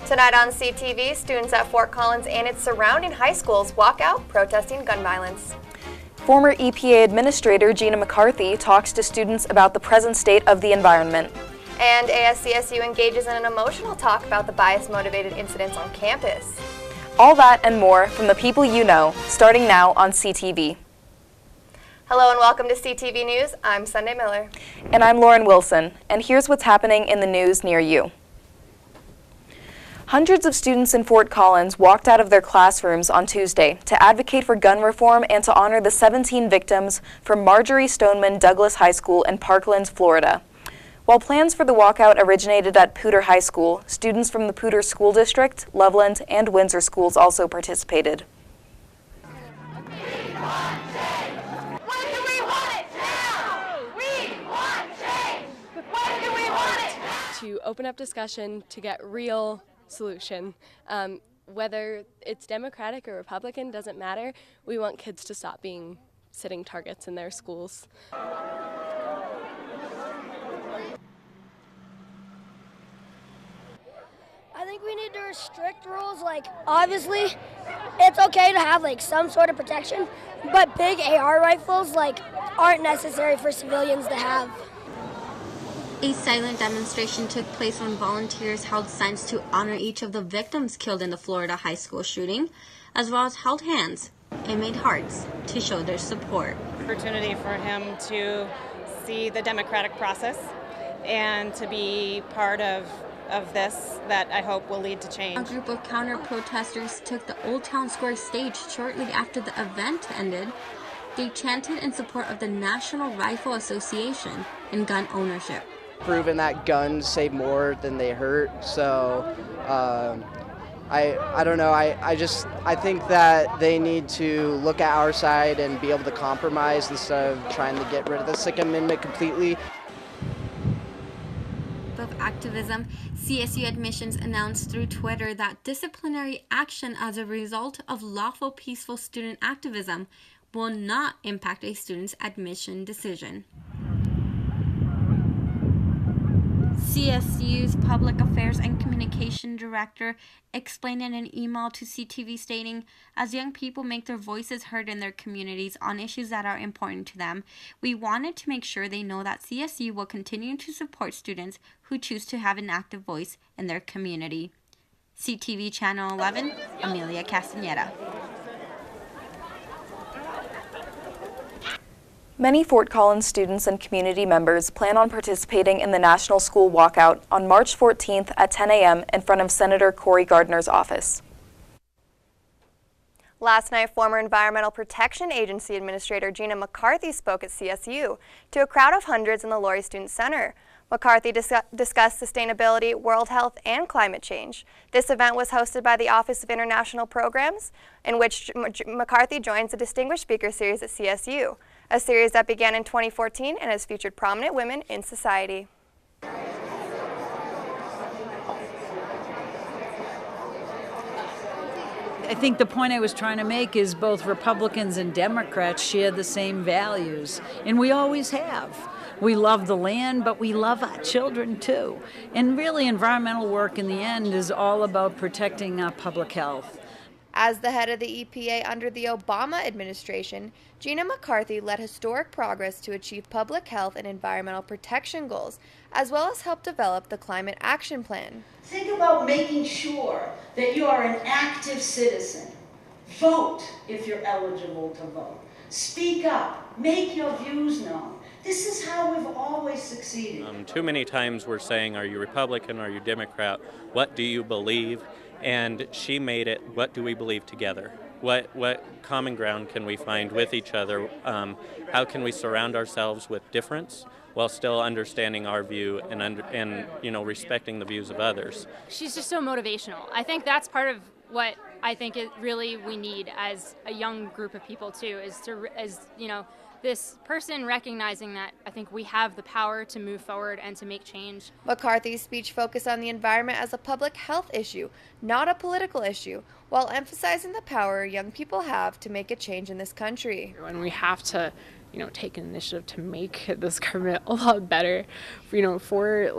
Tonight on CTV, students at Fort Collins and its surrounding high schools walk out protesting gun violence. Former EPA Administrator Gina McCarthy talks to students about the present state of the environment. And ASCSU engages in an emotional talk about the bias-motivated incidents on campus. All that and more from the people you know, starting now on CTV. Hello and welcome to CTV News. I'm Sunday Miller. And I'm Lauren Willson, and here's what's happening in the news near you. Hundreds of students in Fort Collins walked out of their classrooms on Tuesday to advocate for gun reform and to honor the 17 victims from Marjorie Stoneman Douglas High School in Parkland, Florida. While plans for the walkout originated at Poudre High School, students from the Poudre School District, Loveland, and Windsor schools also participated. To open up discussion, to get real solution. Whether it's Democratic or Republican, doesn't matter. We want kids to stop being sitting targets in their schools. I think we need to restrict rules, obviously it's okay to have some sort of protection, but big AR rifles aren't necessary for civilians to have. A silent demonstration took place when volunteers held signs to honor each of the victims killed in the Florida high school shooting, as well as held hands and made hearts to show their support. Opportunity for him to see the democratic process and to be part of this that I hope will lead to change. A group of counter-protesters took the Old Town Square stage shortly after the event ended. They chanted in support of the National Rifle Association and gun ownership. Proven that guns save more than they hurt, so I don't know. I think that they need to look at our side and be able to compromise instead of trying to get rid of the Second Amendment completely. Of activism, CSU admissions announced through Twitter that disciplinary action as a result of lawful peaceful student activism will not impact a student's admission decision. CSU's Public Affairs and Communication Director explained in an email to CTV stating, as young people make their voices heard in their communities on issues that are important to them, we wanted to make sure they know that CSU will continue to support students who choose to have an active voice in their community. CTV Channel 11, Amelia Castaneda. Many Fort Collins students and community members plan on participating in the National School Walkout on March 14th at 10 a.m. in front of Senator Cory Gardner's office. Last night, former Environmental Protection Agency Administrator Gina McCarthy spoke at CSU to a crowd of hundreds in the Laurie Student Center. McCarthy discussed sustainability, world health, and climate change. This event was hosted by the Office of International Programs, in which McCarthy joins the Distinguished Speaker Series at CSU, a series that began in 2014 and has featured prominent women in society. I think the point I was trying to make is both Republicans and Democrats share the same values, and we always have. We love the land, but we love our children too. And really, environmental work in the end is all about protecting our public health. As the head of the EPA under the Obama administration, Gina McCarthy led historic progress to achieve public health and environmental protection goals, as well as help develop the Climate Action Plan. Think about making sure that you are an active citizen. Vote if you're eligible to vote. Speak up. Make your views known. This is how we've always succeeded. Too many times we're saying, are you Republican, are you Democrat? What do you believe? And she made it, what do we believe together? What common ground can we find with each other? How can we surround ourselves with difference while still understanding our view and respecting the views of others? She's just so motivational. I think that's part of what I think we need as a young group of people too, is this person recognizing that I think we have the power to move forward and to make change. McCarthy's speech focused on the environment as a public health issue, not a political issue, while emphasizing the power young people have to make a change in this country. And we have to take an initiative to make this government a lot better, for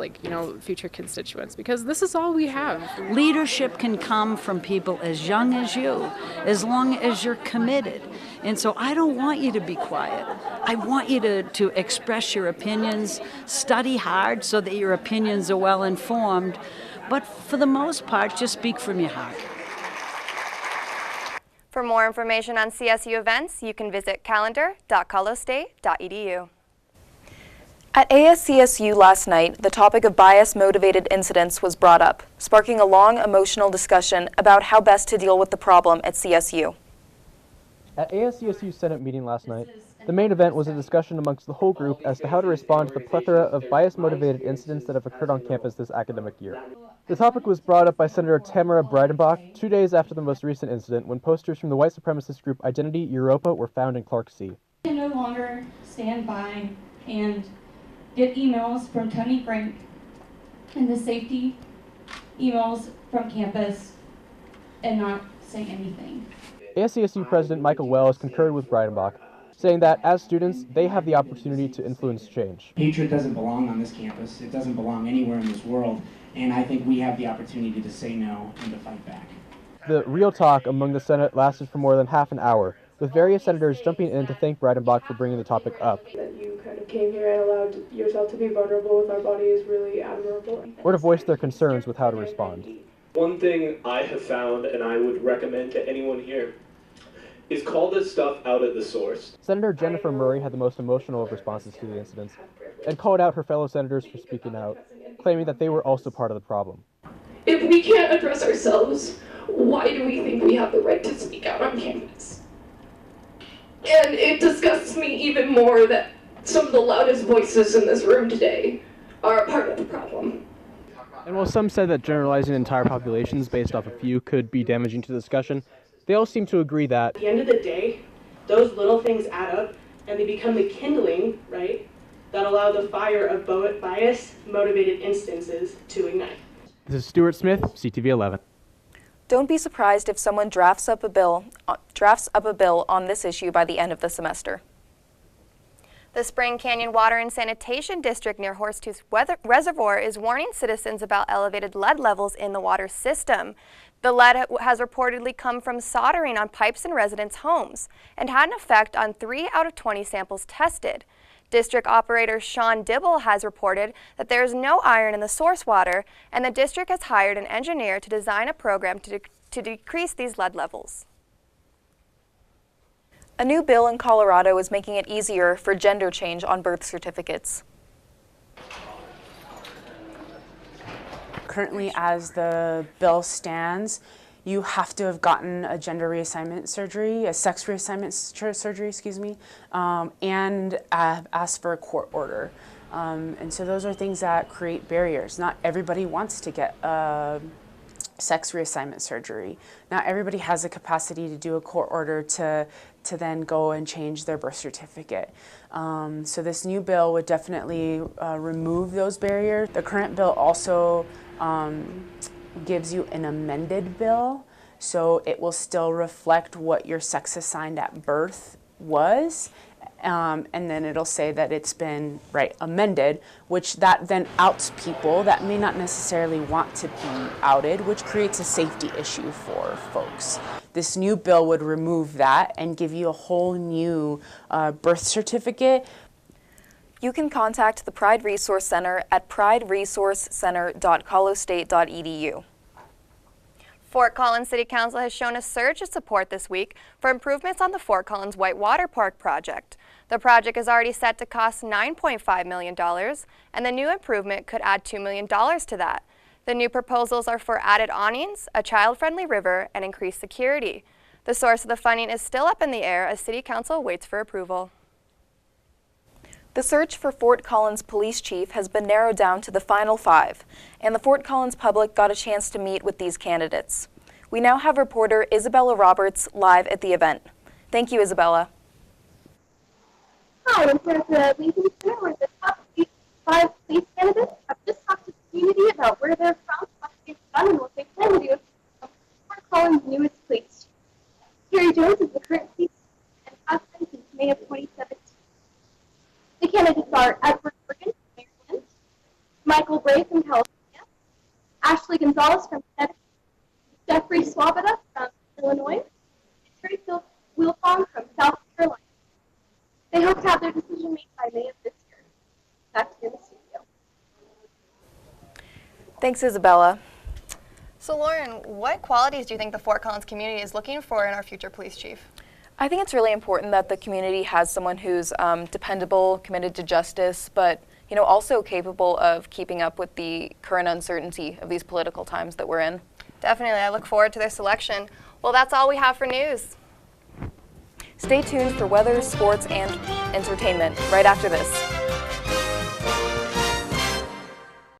future constituents, because this is all we have. Leadership can come from people as young as you, as long as you're committed. And so I don't want you to be quiet. I want you to express your opinions, study hard so that your opinions are well informed, but for the most part, just speak from your heart. For more information on CSU events, you can visit calendar.colostate.edu. At ASCSU last night, the topic of bias-motivated incidents was brought up, sparking a long, emotional discussion about how best to deal with the problem at CSU. At ASCSU's Senate meeting last night, the main event was a discussion amongst the whole group as to how to respond to the plethora of bias-motivated incidents that have occurred on campus this academic year. The topic was brought up by Senator Tamara Breidenbach 2 days after the most recent incident when posters from the white supremacist group Identity Europa were found in Clark C. I can no longer stand by and get emails from Tony Frank and the safety emails from campus and not say anything. ASCSU President Michael Wells concurred with Breidenbach, saying that as students, they have the opportunity to influence change. Hatred doesn't belong on this campus. It doesn't belong anywhere in this world. And I think we have the opportunity to say no and to fight back. The real talk among the Senate lasted for more than half an hour, with various senators jumping in to thank Breidenbach for bringing the topic up. That you kind of came here and allowed yourself to be vulnerable with our body is really admirable. Or to voice their concerns with how to respond. One thing I have found, and I would recommend to anyone here, is call this stuff out at the source. Senator Jennifer Murray had the most emotional of responses to the incidents, and called out her fellow senators for speaking out, claiming that they were also part of the problem. If we can't address ourselves, why do we think we have the right to speak out on campus? And it disgusts me even more that some of the loudest voices in this room today are a part of the problem. And while some said that generalizing entire populations based off a few could be damaging to the discussion, they all seem to agree that at the end of the day, those little things add up and they become the kindling, right, that allow the fire of bias-motivated instances to ignite. This is Stuart Smith, CTV 11. Don't be surprised if someone drafts up a bill on this issue by the end of the semester. The Spring Canyon Water and Sanitation District near Horsetooth Reservoir is warning citizens about elevated lead levels in the water system. The lead has reportedly come from soldering on pipes in residents' homes and had an effect on 3 out of 20 samples tested. District Operator Sean Dibble has reported that there is no iron in the source water, and the district has hired an engineer to design a program to decrease these lead levels. A new bill in Colorado is making it easier for gender change on birth certificates. Currently, as the bill stands, you have to have gotten a gender reassignment surgery, a sex reassignment surgery, and ask for a court order. And so those are things that create barriers. Not everybody wants to get a sex reassignment surgery. Not everybody has the capacity to do a court order to then go and change their birth certificate. So this new bill would definitely remove those barriers. The current bill also gives you an amended bill, so it will still reflect what your sex assigned at birth was, and then it'll say that it's been amended, which that then outs people that may not necessarily want to be outed, which creates a safety issue for folks. This new bill would remove that and give you a whole new birth certificate. You can contact the Pride Resource Center at prideresourcecenter.colostate.edu. Fort Collins City Council has shown a surge of support this week for improvements on the Fort Collins Whitewater Park project. The project is already set to cost $9.5 million, and the new improvement could add $2 million to that. The new proposals are for added awnings, a child-friendly river, and increased security. The source of the funding is still up in the air as City Council waits for approval. The search for Fort Collins Police Chief has been narrowed down to the final 5, and the Fort Collins public got a chance to meet with these candidates. We now have reporter Isabella Roberts live at the event. Thank you, Isabella. Hi, I'm here at the Lincoln Center where the top 5 police candidates have just talked to the community about where they're from, what they've done, and what they plan to do with Fort Collins' newest police chief. Terry Jones is the current police chief and has been since May of 2017. Swabata from Illinois, Trey Willson from South Carolina. They hope to have their decision made by May of this year. Back to you in the studio. Thanks, Isabella. So Lauren, what qualities do you think the Fort Collins community is looking for in our future police chief? I think it's really important that the community has someone who's dependable, committed to justice, but also capable of keeping up with the current uncertainty of these political times that we're in. Definitely. I look forward to their selection. Well, that's all we have for news. Stay tuned for weather, sports, and entertainment right after this.